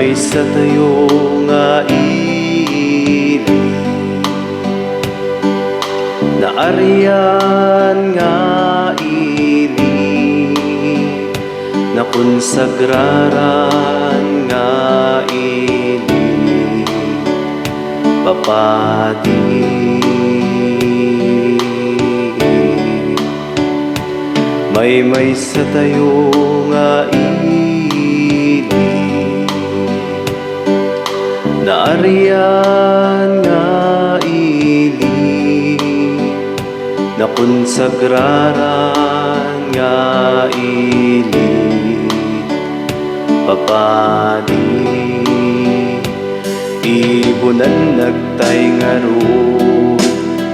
may sa tayo nga ili na arian nga ili na konsagraran nga ili papadi. May sa tayo nga ili na arian nga ili na konsagraran nga ili papadi. Ibunan nagtay nga ron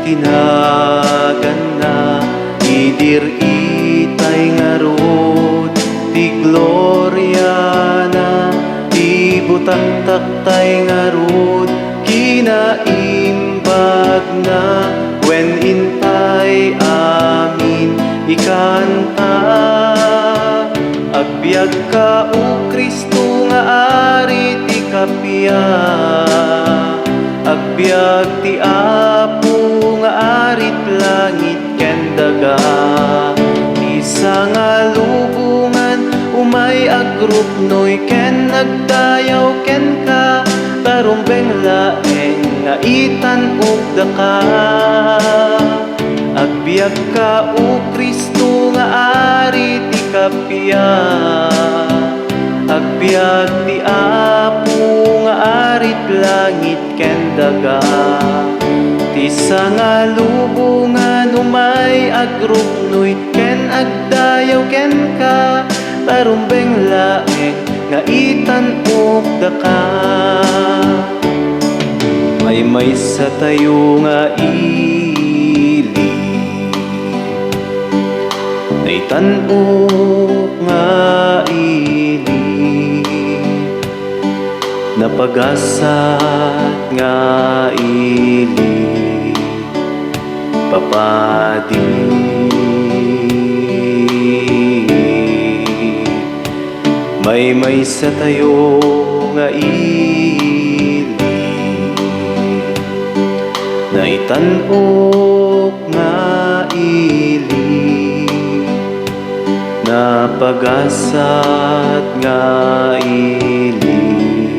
tinagan na idir itay nga ron ti gloria na ibutaktak tay nga ron kinaimbag na when intay amin ikanta. Agbyag ka o Kristo nga ari ti kapya, agbyag ti Apo nga arit langit ken daga. Isa nga lubungan umay agrupnoy ken nagdayaw ken ka tarumbeng laeng nga itan ug daka. Agbyag ka o Kristo nga ari ti kapya, agbyag ti Apo nga arit langit ken daga. Ti nga lubungan umay agrupnoy ken agdayaw ken ka tarumbeng laeng nga itan ug daka. May sa tayo nga ili na itan-ok nga ili na pagasat nga ili papadi. May sa tayo nga ili na itan-ok nga ili na pagasat nga ili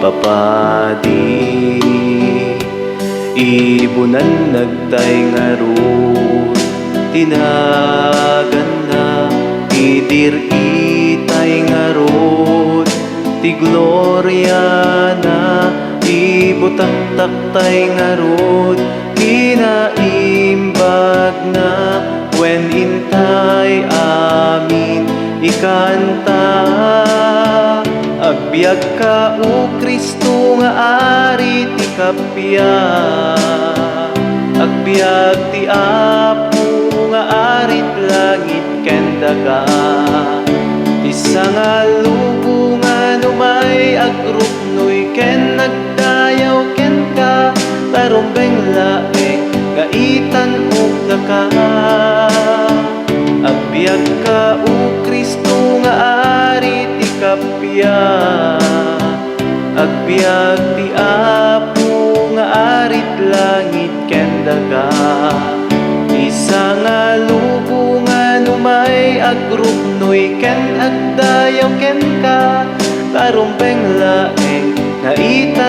papadi. Ibunan nagtay nga ron tinagan na idir itay nga ron ti gloria na ibutaktak tay nga ron kinaimbag na when intay amin ikanta. Agbyag ka o Kristo nga ari ti kapya, agbyag ti Apo nga arit langit ken daga. Isa nga lubungan umay agrupnoy ken nagdayaw ken ka tarumbeng laeng nga itan ug daka. Agbyag ka o Kristo nga ari ti kapya, agbyag ti Apo nga arit langit ken daga. Isa nga lubungan umay agrupnoy ken agdayaw ken ka tarumbeng laeng nga itan